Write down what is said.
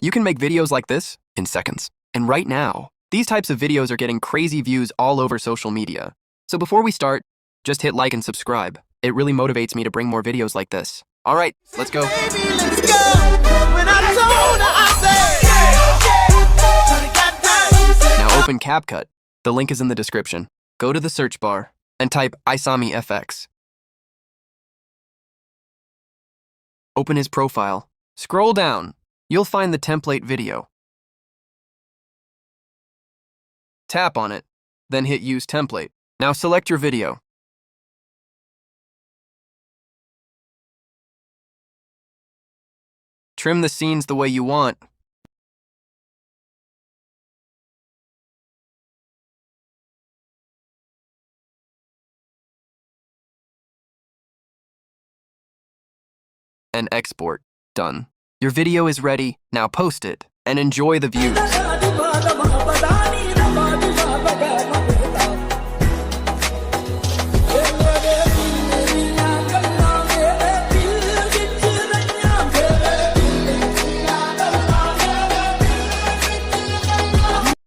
You can make videos like this in seconds. And right now, these types of videos are getting crazy views all over social media. So before we start, just hit like and subscribe. It really motivates me to bring more videos like this. All right, let's go. Now open CapCut. The link is in the description. Go to the search bar and type IsamiFX. Open his profile. Scroll down. You'll find the template video. Tap on it, then hit Use Template. Now select your video. Trim the scenes the way you want. And export. Done. Your video is ready. Now post it and enjoy the views.